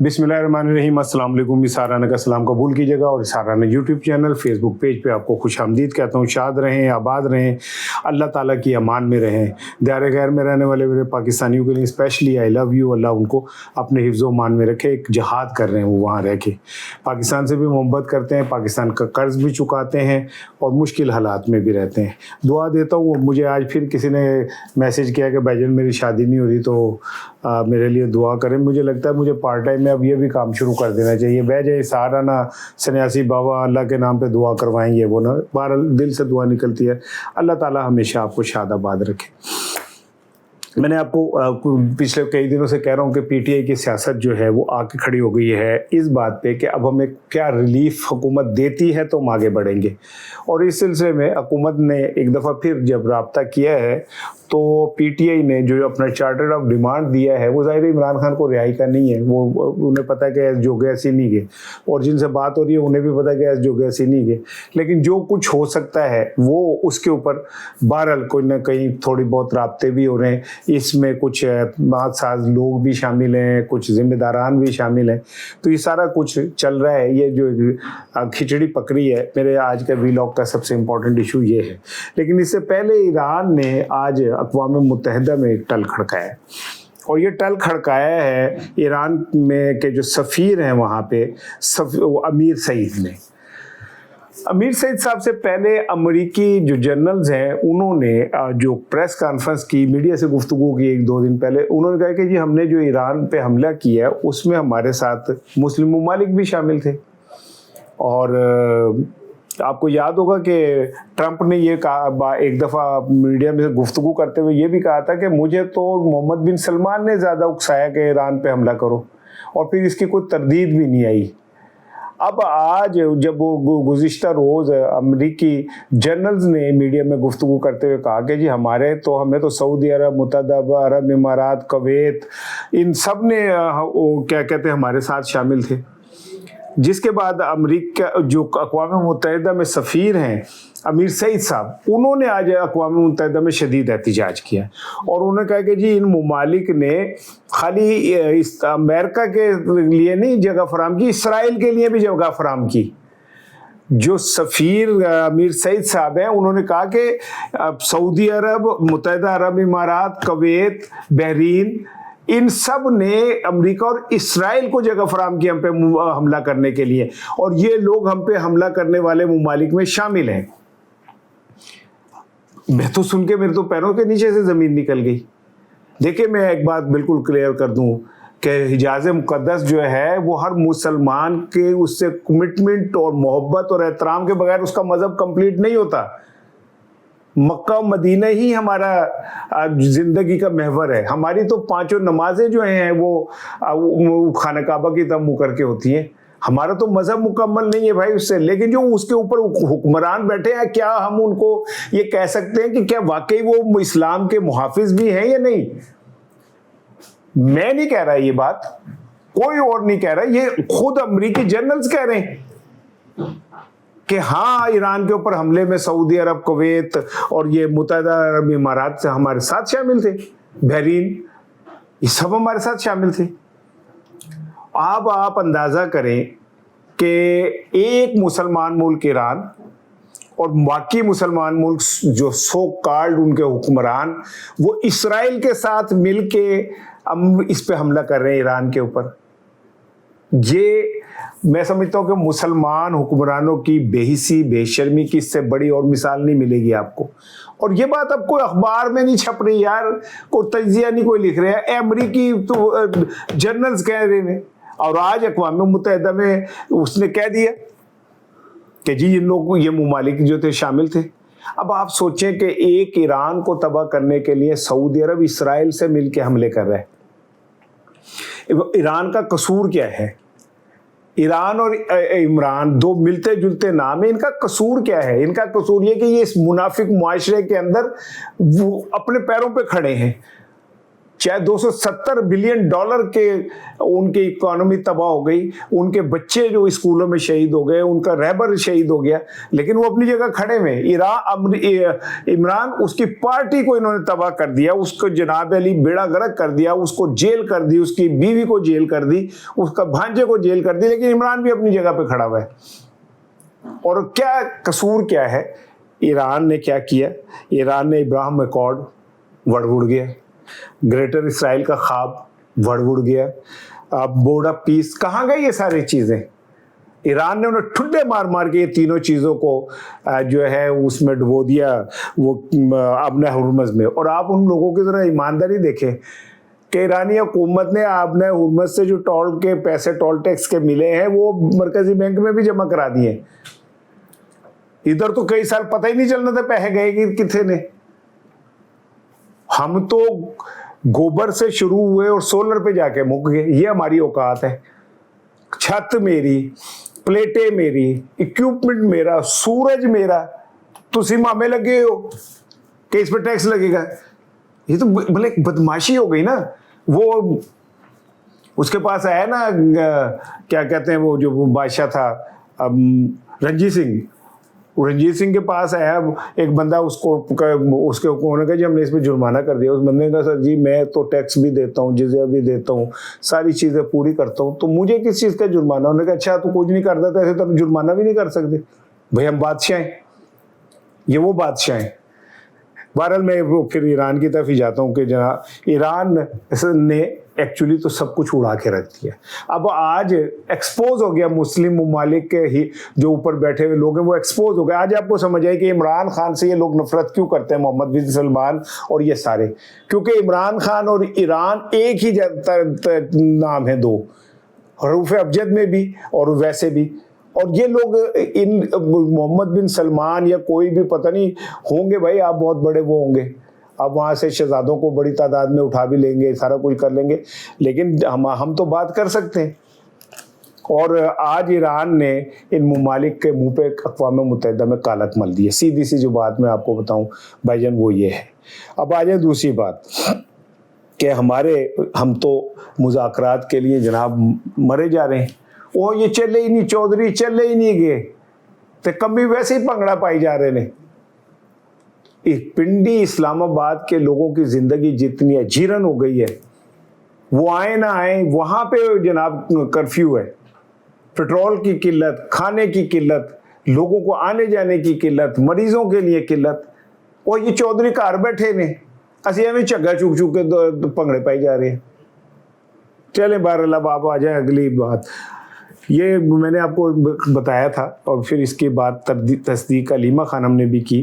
बिस्मिल्लाहिर्रहमानिर्रहीम। अस्सलाम वालेकुम। इसाराना का सलाम कबूल कीजिएगा और इसाराना यूट्यूब चैनल फेसबुक पेज पे आपको खुश आमदीद कहता हूँ। शाद रहें, आबाद रहें, अल्लाह ताला की अमान में रहें। दायरे गैर में रहने वाले मेरे पाकिस्तानियों के लिए स्पेशली आई लव यू। अल्लाह उनको अपने हिफ्ज़ मान में रखे। एक जहाद कर रहे हैं वो वहाँ रह के, पाकिस्तान से भी मोहब्बत करते हैं, पाकिस्तान का कर्ज़ भी चुकाते हैं और मुश्किल हालात में भी रहते हैं। दुआ देता हूँ। मुझे आज फिर किसी ने मैसेज किया कि भाईजान मेरी शादी नहीं हो रही तो मेरे लिए दुआ करें। मुझे लगता है मुझे पार्ट टाइम में अब ये भी काम शुरू कर देना चाहिए। बह जाए साराना सन्यासी बाबा अल्लाह के नाम पे दुआ करवाएंगे, वो ना बहरहाल दिल से दुआ निकलती है। अल्लाह ताला हमेशा आपको शादाबाद रखे। मैंने आपको पिछले कई दिनों से कह रहा हूँ कि पीटीआई की सियासत जो है वो आके खड़ी हो गई है इस बात पे कि अब हमें क्या रिलीफ हुकूमत देती है तो हम आगे बढ़ेंगे। और इस सिलसिले में हुकूमत ने एक दफ़ा फिर जब राब्ता किया है तो पीटीआई ने जो अपना चार्टर ऑफ डिमांड दिया है वो ज़ाहिर इमरान खान को रिहाई का नहीं है। वो उन्हें पता है कि एस जोगे सी नहीं गए, और जिनसे बात हो रही है उन्हें भी पता है कि एस जोगे सी नहीं गए, लेकिन जो कुछ हो सकता है वो उसके ऊपर बहरहाल कोई ना कहीं थोड़ी बहुत राब्ते भी हो रहे हैं। इसमें कुछ बात साज लोग भी शामिल हैं, कुछ जिम्मेदारान भी शामिल हैं, तो ये सारा कुछ चल रहा है। ये जो खिचड़ी पकड़ी है, मेरे आज का व्लॉग का सबसे इम्पोर्टेंट इशू ये है। लेकिन इससे पहले ईरान ने आज अक़वाम मुत्तहिदा में एक टल खड़काया, और ये टल खड़काया है ईरान में के जो सफ़ीर हैं वहाँ पे अमीर सईद ने। अमीर सईद साहब से पहले अमेरिकी जो जनरल्स हैं उन्होंने जो प्रेस कॉन्फ्रेंस की, मीडिया से गुफ्तगू की एक दो दिन पहले, उन्होंने कहा कि जी हमने जो ईरान पे हमला किया उसमें हमारे साथ मुस्लिम ममालिक भी शामिल थे। और आपको याद होगा कि ट्रंप ने ये कहा एक दफ़ा मीडिया में गुफ्तगू करते हुए ये भी कहा था कि मुझे तो मोहम्मद बिन सलमान ने ज़्यादा उकसाया कि ईरान पे हमला करो, और फिर इसकी कोई तरदीद भी नहीं आई। अब आज जब वो गुज़िश्ता रोज़ अमेरिकी जनरल्स ने मीडिया में गुफ्तगू करते हुए कहा कि जी हमें तो सऊदी अरब, मुत्तहदा अरब इमारात, कुवैत, इन सब ने वो क्या कहते हैं हमारे साथ शामिल थे। जिसके बाद अमेरिका जो अक़वाम मुत्तहिदा में सफ़ीर हैं अमीर सईद साहब, उन्होंने आज अक़वाम मुत्तहिदा में शदीद एहतजाज किया और उन्होंने कहा कि जी इन ममालिक ने खाली इस अमेरिका के लिए नहीं जगह फराम की, इसराइल के लिए भी जगह फराम की। जो सफ़ीर अमीर सईद साहब हैं उन्होंने कहा कि सऊदी अरब, मुत्तहिदा अरब इमारात, कुवैत, बहरीन, इन सब ने अमेरिका और इसराइल को जगह फराम की हम पे हमला करने के लिए, और ये लोग हम पे हमला करने वाले ममालिक में शामिल हैं। मैं तो सुन के मेरे तो पैरों के नीचे से ज़मीन निकल गई। देखिए मैं एक बात बिल्कुल क्लियर कर दूं कि हिजाज़ मुक़द्दस जो है वो हर मुसलमान के उससे कमिटमेंट और मोहब्बत और एहतराम के बगैर उसका मज़हब कंप्लीट नहीं होता। मक्का मदीना ही हमारा ज़िंदगी का महवर है। हमारी तो पांचों नमाजें जो हैं वो खाना काबा की तरफ मुँह करके होती हैं। हमारा तो मज़हब मुकम्मल नहीं है भाई उससे, लेकिन जो उसके ऊपर हुक्मरान बैठे हैं, क्या हम उनको ये कह सकते हैं कि क्या वाकई वो इस्लाम के मुहाफिज भी हैं या नहीं? मैं नहीं कह रहा ये बात, कोई और नहीं कह रहा, ये खुद अमेरिकी जनरल्स कह रहे हैं कि हाँ ईरान के ऊपर हमले में सऊदी अरब, कुवैत और ये मुत्तहिदा अरब इमारात से हमारे साथ शामिल थे, बहरीन, ये सब हमारे साथ शामिल थे। अब आप अंदाज़ा करें कि एक मुसलमान मुल्क ईरान और बाकी मुसलमान मुल्क जो सो कॉल्ड उनके हुक्मरान वो इसराइल के साथ मिल के इस पे हमला कर रहे हैं ईरान के ऊपर। ये मैं समझता हूँ कि मुसलमान हुक्मरानों की बेहिसी बेशर्मी की इससे बड़ी और मिसाल नहीं मिलेगी आपको। और ये बात अब कोई अखबार में नहीं छप रही यार, कोई तजिया नहीं कोई लिख रहा है, अमेरिकी तो जनरल्स कह रहे हैं। और आज अक़वाम मुत्तहिदा में उसने कह दिया कि जी इन लोग ये ममालिक जो थे शामिल थे। अब आप सोचें कि एक ईरान को तबाह करने के लिए सऊदी अरब इसराइल से मिलकर हमले कर रहा है। ईरान का कसूर क्या है? ईरान और इमरान दो मिलते जुलते नाम है, इनका कसूर क्या है? इनका कसूर ये कि ये इस मुनाफिक मुआशरे के अंदर वो अपने पैरों पे खड़े हैं। चाहे $270 बिलियन के उनकी इकोनॉमी तबाह हो गई, उनके बच्चे जो स्कूलों में शहीद हो गए, उनका रहबर शहीद हो गया, लेकिन वो अपनी जगह खड़े में। इमरान, उसकी पार्टी को इन्होंने तबाह कर दिया, उसको जनाब अली बेड़ा गर्क कर दिया, उसको जेल कर दी, उसकी बीवी को जेल कर दी, उसका भांजे को जेल कर दी, लेकिन इमरान भी अपनी जगह पे खड़ा हुआ है। और क्या कसूर क्या है? ईरान ने क्या किया? ईरान ने इब्राहिम अकॉर्ड वड़ गया, ग्रेटर इसराइल का ख्वाब वड़ गया, अब बोर्ड ऑफ पीस, कहाँ गई ये सारी चीज़ें? ईरान ने उन्हें ठुड्डे मार मार के ये तीनों चीज़ों को जो है उसमें डुबो दिया, वो आबना हुर्मुज़ में। और आप उन लोगों की तरह ईमानदारी देखें कि ईरानी हुकूमत ने आबना हुर्मुज़ से जो टोल के पैसे, टोल टैक्स के मिले हैं, वो मरकजी बैंक में भी जमा करा दिए। इधर तो कई साल पता ही नहीं चलना था पैसे गए कि कितने ने। हम तो गोबर से शुरू हुए और सोलर पे जाके मुक गए। ये हमारी औकात है। छत मेरी, प्लेटें मेरी, इक्विपमेंट मेरा, सूरज मेरा, तुसी मामे लगे हो कि इस पर टैक्स लगेगा। ये तो भले बदमाशी हो गई ना। वो उसके पास आया ना, क्या कहते हैं वो जो बादशाह था रंजीत सिंह के पास आया एक बंदा, उसके उन्होंने कहा जी हमने इस पर जुर्माना कर दिया। उस बंदे ने कहा सर जी मैं तो टैक्स भी देता हूँ, जिज़्या भी देता हूँ, सारी चीज़ें पूरी करता हूँ, तो मुझे किस चीज़ का जुर्माना? उन्होंने कहा अच्छा तो कुछ नहीं करता तो ऐसे तो जुर्माना भी नहीं कर सकते भाई, हम बादशाह हैं, ये वो बादशाह हैं। बहरहाल मैं वो फिर ईरान की तरफ ही जाता हूँ कि जहाँ ईरान ने एक्चुअली तो सब कुछ उड़ा के रख दिया। अब आज एक्सपोज हो गया, मुस्लिम ममालिक के ही जो ऊपर बैठे हुए लोग हैं वो एक्सपोज हो गए। आज आपको समझ आए कि इमरान खान से ये लोग नफरत क्यों करते हैं, मोहम्मद बिन सलमान और ये सारे, क्योंकि इमरान खान और ईरान एक ही नाम है, दो हरूफ अबजद में भी और वैसे भी। और ये लोग इन मोहम्मद बिन सलमान या कोई भी पता नहीं होंगे भाई, आप बहुत बड़े वो होंगे, आप वहाँ से शहजादों को बड़ी तादाद में उठा भी लेंगे, सारा कुछ कर लेंगे, लेकिन हम तो बात कर सकते हैं। और आज ईरान ने इन ममालिक के मुंह पे अक़वाम मुत्तहिदा में कालक मल दी है। सीधी सी जो बात मैं आपको बताऊं भाईजान वो ये है। अब आ जाए दूसरी बात कि हम तो मुज़ाकरात के लिए जनाब मरे जा रहे हैं। वो ये चले ही नहीं, चौधरी चले ही नहीं गए, तो कभी वैसे ही भंगड़ा पाई जा रहे ने। पिंडी इस्लामाबाद के लोगों की जिंदगी जितनी अजीरन हो गई है, वो आए ना आए वहां पे जनाब कर्फ्यू है, पेट्रोल की किल्लत, खाने की किल्लत, लोगों को आने जाने की किल्लत, मरीजों के लिए किल्लत। और ये चौधरी घर बैठे ने, असी एवं झग्गा चुक चुक के भंगड़े पाई जा रहे हैं। चले बहरहाल अब आप आ जाए अगली बात। ये मैंने आपको बताया था और फिर इसके बाद तस्दीक अलीमा खानम ने भी की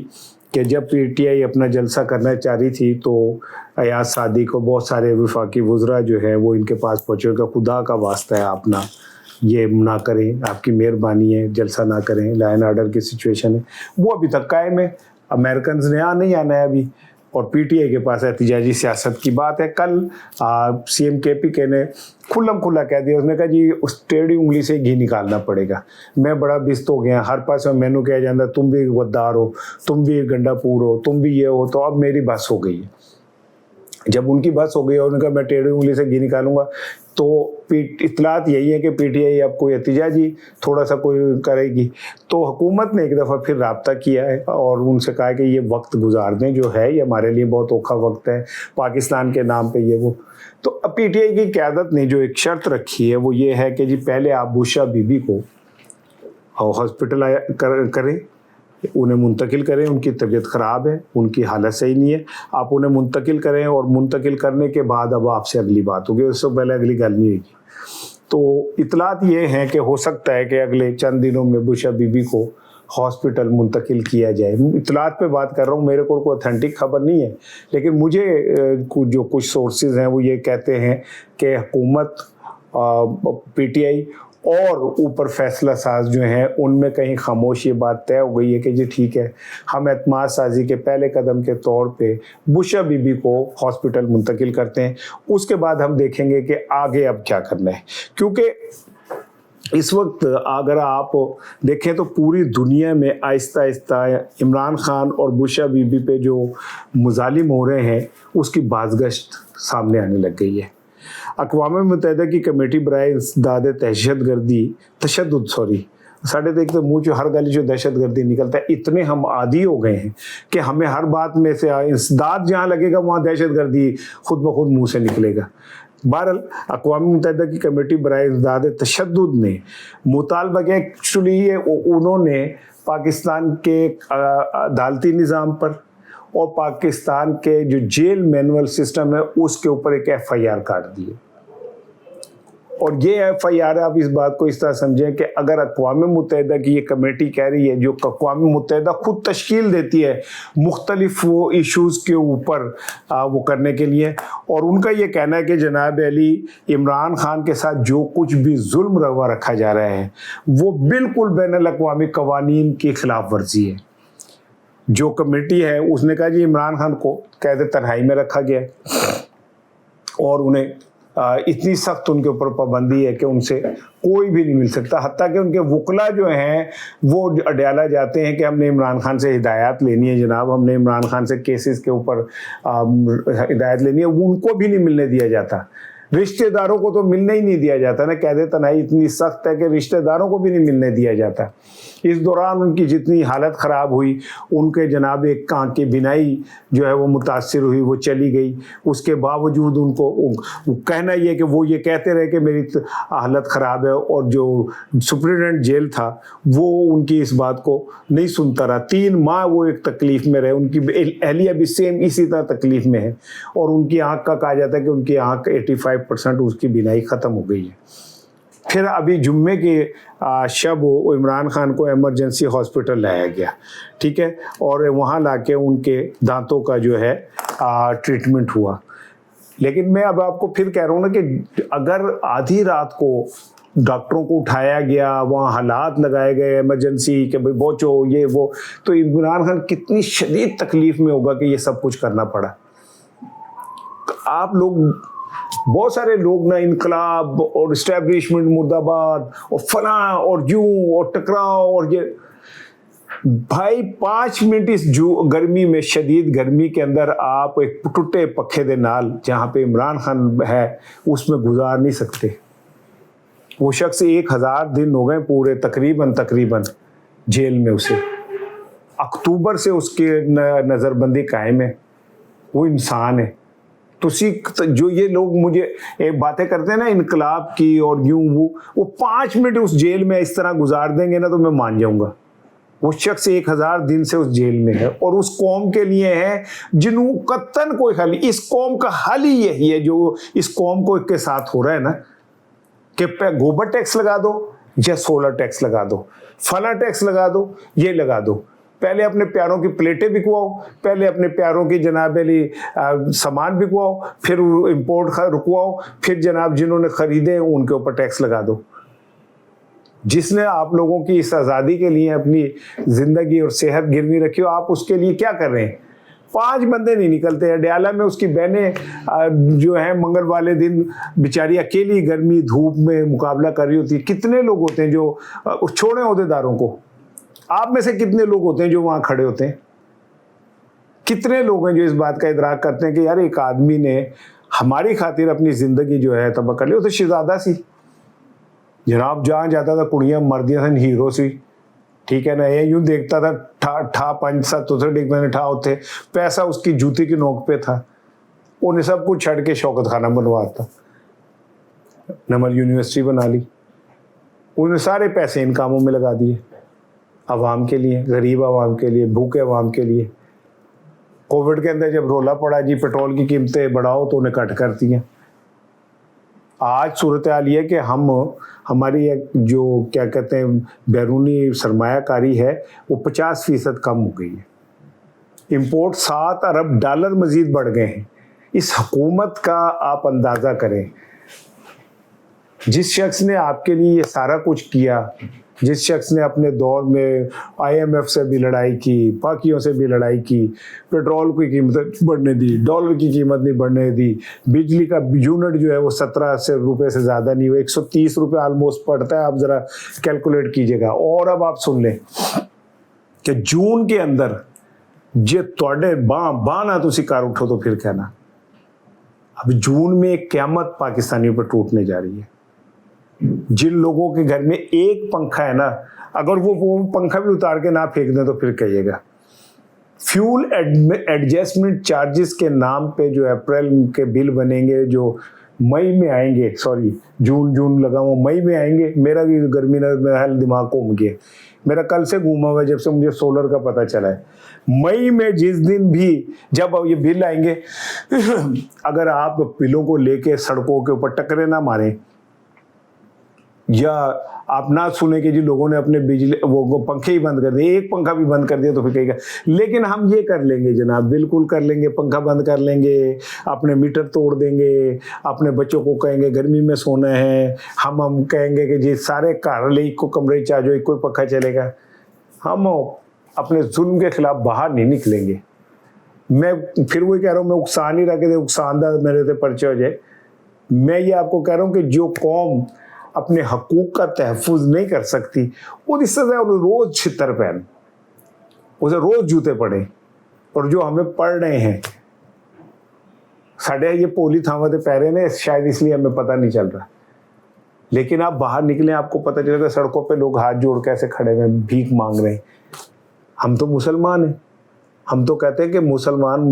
कि जब पीटीआई अपना जलसा करना चाह रही थी तो अयाज सादी को बहुत सारे वफाकी वज़रा जो है वो इनके पास पहुँचे कि खुदा का वास्ता है आप ना ये ना करें, आपकी मेहरबानी है, जलसा ना करें, लॉ एंड ऑर्डर की सिचुएशन है। वो अभी तक कायम है, अमेरिकन ने नहीं आना है अभी, और पीटीआई के पास एहतिजाजी सियासत की बात है। कल सीएम केपी ने खुल्लम खुल्ला कह दिया, उसने कहा जी उस टेढ़ी उंगली से घी निकालना पड़ेगा, मैं बड़ा बिस्त हो गया, हर पास में मैनू कहा जाता तुम भी गद्दार हो, तुम भी गंडापुर हो, तुम भी ये हो, तो अब मेरी बस हो गई है। जब उनकी बस हो गई और उनका मैं टेढ़ी उंगली से घी निकालूंगा, तो इतलात यही है कि पीटीआई अब कोई एहतिजाजी थोड़ा सा कोई करेगी। तो हुकूमत ने एक दफ़ा फिर राब्ता किया है और उनसे कहा कि ये वक्त गुजार दें जो है, ये हमारे लिए बहुत औखा वक्त है, पाकिस्तान के नाम पे ये वो। तो अब पीटीआई की क़यादत ने जो एक शर्त रखी है वो ये है कि जी पहले आप बुशरा बीबी को हॉस्पिटल करें, उन्हें मुंतकिल करें, उनकी तबीयत ख़राब है, उनकी हालत सही नहीं है, आप उन्हें मुंतकिल करें और मुंतकिल करने के बाद अब आपसे अगली बात होगी, उससे पहले अगली गल नहीं होगी। तो इतलात ये हैं कि हो सकता है कि अगले चंद दिनों में बुशरा बीबी को हॉस्पिटल मुंतकिल किया जाए। इतलात पे बात कर रहा हूँ, मेरे को कोई ऑथेंटिक खबर नहीं है, लेकिन मुझे जो कुछ सोर्सेज हैं वो ये कहते हैं कि हुकूमत, पीटीआई और ऊपर फैसला साज जो हैं उनमें कहीं खामोश ये बात तय हो गई है कि जी ठीक है, हम एतमाद साजी के पहले कदम के तौर पे बुशरा बीबी को हॉस्पिटल मुंतकिल करते हैं, उसके बाद हम देखेंगे कि आगे अब क्या करना है। क्योंकि اس وقت اگر آپ دیکھیں تو پوری دنیا میں آہستہ آہستہ عمران خان اور بشرا بی بی پہ جو مظالم ہو رہے ہیں اس کی بازگشت سامنے آنے لگ گئی ہے. اقوام متحدہ کی کمیٹی برائے انسداد تشدد ساڑھے دیکھتے منہ جو ہر گلی جو دہشت گردی نکلتا ہے, اتنے ہم عادی ہو گئے ہیں کہ ہمیں ہر بات میں سے انسداد جہاں لگے گا وہاں دہشت گردی خود بخود منہ سے نکلے گا. بہرحال اقوام متحدہ کی کمیٹی برائے انسداد تشدد نے مطالبہ کیا, ایکچولی انہوں نے پاکستان کے عدالتی نظام پر اور پاکستان کے جو جیل مینول سسٹم ہے اس کے اوپر ایک ایف آئی آر کاٹ دی ہے. اور یہ ایف آئی آر آپ اس بات کو اس طرح سمجھیں کہ اگر اقوام متحدہ کی یہ کمیٹی کہہ رہی ہے, جو اقوام متحدہ خود تشکیل دیتی ہے مختلف وہ ایشوز کے اوپر وہ کرنے کے لیے, اور ان کا یہ کہنا ہے کہ جناب علی عمران خان کے ساتھ جو کچھ بھی ظلم روا رکھا جا رہا ہے وہ بالکل بین الاقوامی قوانین کی خلاف ورزی ہے. جو کمیٹی ہے اس نے کہا جی عمران خان کو قید تنہائی میں رکھا گیا اور انہیں اتنی سخت ان کے اوپر پابندی ہے کہ ان سے کوئی بھی نہیں مل سکتا, حتیٰ کہ ان کے وکلا جو ہیں وہ اڈیالہ جاتے ہیں کہ ہم نے عمران خان سے ہدایات لینی ہے, جناب ہم نے عمران خان سے کیسز کے اوپر ہدایت لینی ہے, وہ ان کو بھی نہیں ملنے دیا جاتا. رشتہ داروں کو تو ملنے ہی نہیں دیا جاتا نا, قید تنہائی اتنی سخت ہے کہ رشتہ داروں کو بھی نہیں ملنے دیا جاتا. اس دوران ان کی جتنی حالت خراب ہوئی, ان کے جناب ایک آنکھ کی بینائی جو ہے وہ متاثر ہوئی, وہ چلی گئی. اس کے باوجود ان کو کہنا یہ کہ وہ یہ کہتے رہے کہ میری حالت خراب ہے, اور جو سپرنٹینڈنٹ جیل تھا وہ ان کی اس بات کو نہیں سنتا رہا. 3 ماہ وہ ایک تکلیف میں رہے, ان کی اہلیہ بھی سیم اسی طرح تکلیف میں ہے, اور ان کی آنکھ کا کہا جاتا ہے کہ ان کی آنکھ 85% اس کی بینائی ختم ہو گئی ہے. پھر ابھی جمعے کے شب عمران خان کو ایمرجنسی ہاسپٹل لایا گیا, ٹھیک ہے, اور وہاں لا کے ان کے دانتوں کا جو ہے ٹریٹمنٹ ہوا. لیکن میں اب آپ کو پھر کہہ رہا ہوں نا کہ اگر آدھی رات کو ڈاکٹروں کو اٹھایا گیا, وہاں حالات لگائے گئے ایمرجنسی کہ بھائی بوچو یہ وہ, تو عمران خان کتنی شدید تکلیف میں ہوگا کہ یہ سب کچھ کرنا پڑا. آپ لوگ بہت سارے لوگ نا انقلاب اور اسٹیبلشمنٹ مرد آباد اور فلاں اور یوں اور ٹکراؤ اور یہ, بھائی 5 منٹ اس گرمی میں, شدید گرمی کے اندر آپ ایک ٹوٹے پکھے دے نال جہاں پہ عمران خان ہے اس میں گزار نہیں سکتے. وہ شخص 1000 دن ہو گئے پورے تقریباً جیل میں, اسے اکتوبر سے اس کی نظر بندی قائم ہے. وہ انسان ہے. جو یہ لوگ مجھے باتیں کرتے ہیں نا انقلاب کی اور یوں وہ 5 منٹ اس جیل میں اس طرح گزار دیں گے نا تو میں مان جاؤں گا. وہ شخص 1000 دن سے اس جیل میں ہے, اور اس قوم کے لیے ہے جنہوں قطن کوئی حل. اس قوم کا حل ہی یہی ہے جو اس قوم کو کے ساتھ ہو رہا ہے نا, کہ گوبر ٹیکس لگا دو یا سولر ٹیکس لگا دو, فلاں ٹیکس لگا دو, یہ لگا دو. پہلے اپنے پیاروں کی پلیٹیں بکواؤ, پہلے اپنے پیاروں کی جناب علی سامان بکواؤ, پھر امپورٹ رکواؤ, پھر جناب جنہوں نے خریدے ان کے اوپر ٹیکس لگا دو. جس نے آپ لوگوں کی اس آزادی کے لیے اپنی زندگی اور صحت گروی رکھی ہو, آپ اس کے لیے کیا کر رہے ہیں؟ 5 بندے نہیں نکلتے. اڈیالہ میں اس کی بہنیں جو ہیں منگل والے دن بیچاری اکیلی گرمی دھوپ میں مقابلہ کر رہی ہوتی. کتنے لوگ ہوتے ہیں جو چھوڑے عہدے داروں کو, آپ میں سے کتنے لوگ ہوتے ہیں جو وہاں کھڑے ہوتے ہیں؟ کتنے لوگ ہیں جو اس بات کا ادراک کرتے ہیں کہ یار ایک آدمی نے ہماری خاطر اپنی زندگی جو ہے تباہ کر لی. وہ تو شہزادہ سی جناب, جہاں جاتا تھا کڑیاں مردیاں سن, ہیرو سی, ٹھیک ہے نا, یہ یوں دیکھتا تھا ٹھا 5-7 تو ڈگ میں ٹھا ہوتے, پیسہ اس کی جوتی کی نوک پہ تھا, انہیں سب کچھ چھڑ کے شوکت خانہ بنواتا, نمل یونیورسٹی بنا لی, انہیں سارے پیسے ان کاموں میں لگا دیے عوام کے لیے, غریب عوام کے لیے, بھوکے عوام کے لیے. کووڈ کے اندر جب رولا پڑا جی پیٹرول کی قیمتیں بڑھاؤ تو انہیں کٹ کر دیا. آج صورتحال یہ کہ ہماری جو کیا کہتے ہیں بیرونی سرمایہ کاری ہے وہ 50% کم ہو گئی ہے. امپورٹ $7 ارب مزید بڑھ گئے ہیں. اس حکومت کا آپ اندازہ کریں, جس شخص نے آپ کے لیے یہ سارا کچھ کیا, جس شخص نے اپنے دور میں IMF سے بھی لڑائی کی، پاکیوں سے بھی لڑائی کی، پیٹرول کی قیمت بڑھنے دی، ڈالر کی قیمت نہیں بڑھنے دی، بجلی کا یونٹ جو ہے وہ 17 روپے سے زیادہ نہیں، وہ 130 روپے آلموسٹ پڑتا ہے، آپ ذرا کیلکولیٹ کیجئے گا۔ اور اب آپ سن لیں کہ جون کے اندر جے توڑے باں نہ تسی کار اٹھو تو پھر کہنا، اب جون میں ایک قیامت پاکستانیوں پر ٹوٹنے جا رہی ہے۔ جن لوگوں کے گھر میں ایک پنکھا ہے نا، اگر وہ پنکھا بھی اتار کے نہ پھینک دیں تو پھر کہیے گا۔ فیول ایڈجسٹمنٹ چارجز کے نام پہ جو اپریل کے بل بنیں گے، جو مئی میں آئیں گے، جون لگا ہوا مئی میں آئیں گے، میرا بھی گرمی نے میرا دماغ گھوم گیا، میرا کل سے گھوما ہوا جب سے مجھے سولر کا پتہ چلا ہے۔ مئی میں جس دن بھی جب یہ بل آئیں گے، اگر آپ بلوں کو لے کے سڑکوں کے اوپر ٹکرے نہ ماریں، یا آپ نہ سنیں کہ جی لوگوں نے اپنے بجلی وہ پنکھے ہی بند کر دیے، ایک پنکھا بھی بند کر دیا تو پھر کہے گا لیکن ہم یہ کر لیں گے جناب، بالکل کر لیں گے، پنکھا بند کر لیں گے، اپنے میٹر توڑ دیں گے، اپنے بچوں کو کہیں گے گرمی میں سونا ہے، ہم کہیں گے کہ جی سارے گھر لے ایک کو کمرے چاجو، ایک کوئی پنکھا چلے گا۔ ہم اپنے ظلم کے خلاف باہر نہیں نکلیں گے۔ میں پھر وہی کہہ رہا ہوں، میں اکسان نہیں رکھ دے اکساندہ میرے سے پرچے ہو جائے۔ میں یہ آپ کو کہہ رہا ہوں کہ جو قوم اپنے حقوق کا تحفظ نہیں کر سکتی، وہ اس سے روز چھتر پہن، اسے روز جوتے پڑے، اور جو ہمیں پڑھ رہے ہیں ساڑھے یہ پولی تھامتے پیرے نے، شاید اس لیے ہمیں پتہ نہیں چل رہا، لیکن آپ باہر نکلیں آپ کو پتہ چلے گا سڑکوں پہ لوگ ہاتھ جوڑ کے ایسے کھڑے ہوئے بھیک مانگ رہے ہیں۔ ہم تو مسلمان ہیں، ہم تو کہتے ہیں کہ مسلمان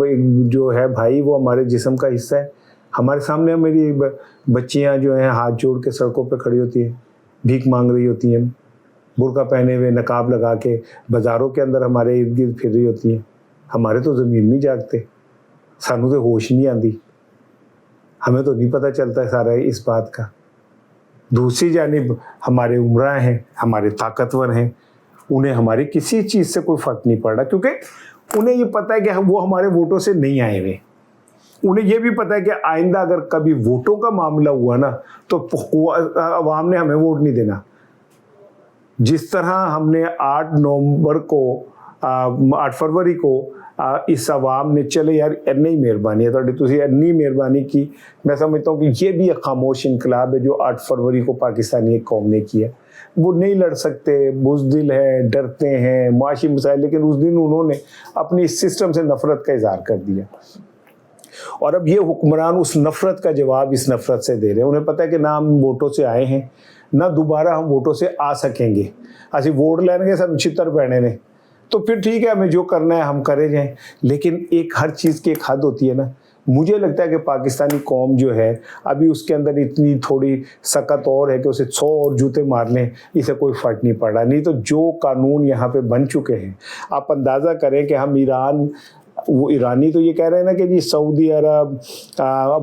جو ہے بھائی وہ ہمارے جسم کا حصہ ہے۔ ہمارے سامنے میری بچیاں جو ہیں ہاتھ جوڑ کے سڑکوں پہ کھڑی ہوتی ہیں، بھیک مانگ رہی ہوتی ہیں، برقع پہنے ہوئے نقاب لگا کے بازاروں کے اندر ہمارے ارد گرد پھر رہی ہوتی ہیں۔ ہمارے تو ضمیر نہیں جاگتے، سانوں تو ہوش نہیں آتی، ہمیں تو نہیں پتہ چلتا ہے سارا اس بات کا۔ دوسری جانب ہمارے عمرہ ہیں، ہمارے طاقتور ہیں، انہیں ہماری کسی چیز سے کوئی فرق نہیں پڑ رہا، کیونکہ انہیں یہ پتہ ہے کہ وہ ہمارے ووٹوں سے نہیں آئے ہوئے۔ انہیں یہ بھی پتہ ہے کہ آئندہ اگر کبھی ووٹوں کا معاملہ ہوا نا تو عوام نے ہمیں ووٹ نہیں دینا۔ جس طرح ہم نے 8 فروری کو اس عوام نے چلے یار اتنی مہربانی ہے تھوڑی، تسی اتنی مہربانی کی، میں سمجھتا ہوں کہ یہ بھی ایک خاموش انقلاب ہے جو 8 فروری کو پاکستانی ایک قوم نے کیا۔ وہ نہیں لڑ سکتے، بزدل ہیں، ڈرتے ہیں، معاشی مسائل، لیکن اس دن انہوں نے اپنی اس سسٹم سے نفرت کا اظہار کر دیا، اور اب یہ حکمران اس نفرت کا جواب اس نفرت سے دے رہے ہیں۔ انہیں پتہ ہے کہ نہ ہم ووٹوں سے آئے ہیں، نہ دوبارہ ہم ووٹوں سے آ سکیں گے، اسی ووٹ لینے کے سب چھتر پہنے نے، تو پھر ٹھیک ہے ہمیں جو کرنا ہے ہم کرے جائیں، لیکن ایک ہر چیز کی ایک حد ہوتی ہے نا۔ مجھے لگتا ہے کہ پاکستانی قوم جو ہے ابھی اس کے اندر اتنی تھوڑی سکت اور ہے کہ اسے 100 اور جوتے مار لیں، اسے کوئی فرق نہیں پڑ رہا۔ نہیں تو جو قانون یہاں پہ بن چکے ہیں، آپ اندازہ کریں کہ ہم وہ ایرانی تو یہ کہہ رہے ہیں نا کہ جی سعودی عرب،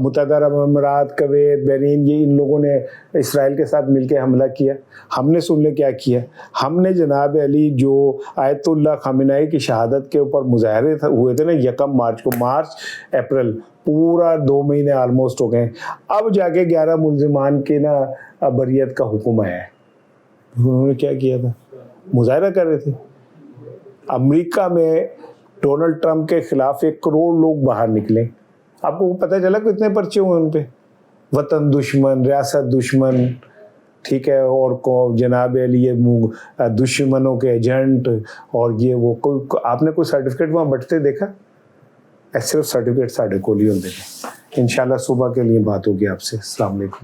متحدہ عرب امارات، کویت، بحرین، یہ ان لوگوں نے اسرائیل کے ساتھ مل کے حملہ کیا۔ ہم نے سن لے کیا کیا، ہم نے جناب علی جو آیت اللہ خامنہ کی شہادت کے اوپر مظاہرے ہوئے تھے نا 1 مارچ کو، مارچ اپریل پورا 2 مہینے آلموسٹ ہو گئے، اب جا کے 11 ملزمان کے نا بریت کا حکم آیا ہے۔ انہوں نے کیا کیا تھا؟ مظاہرہ کر رہے تھے۔ امریکہ میں ڈونلڈ ٹرمپ کے خلاف 1 کروڑ لوگ باہر نکلے، آپ کو پتہ چلا کتنے پرچے ہوئے ان پہ؟ وطن دشمن، ریاست دشمن، ٹھیک ہے، اور جناب علی یہ دشمنوں کے ایجنٹ، اور یہ وہ کوئی آپ نے کوئی سرٹیفکیٹ وہاں بٹتے دیکھا؟ صرف سرٹیفکیٹ ساڑھے کول ہی ہوتے ہیں۔ انشاءاللہ صبح کے لیے بات ہوگی آپ سے۔ السلام علیکم۔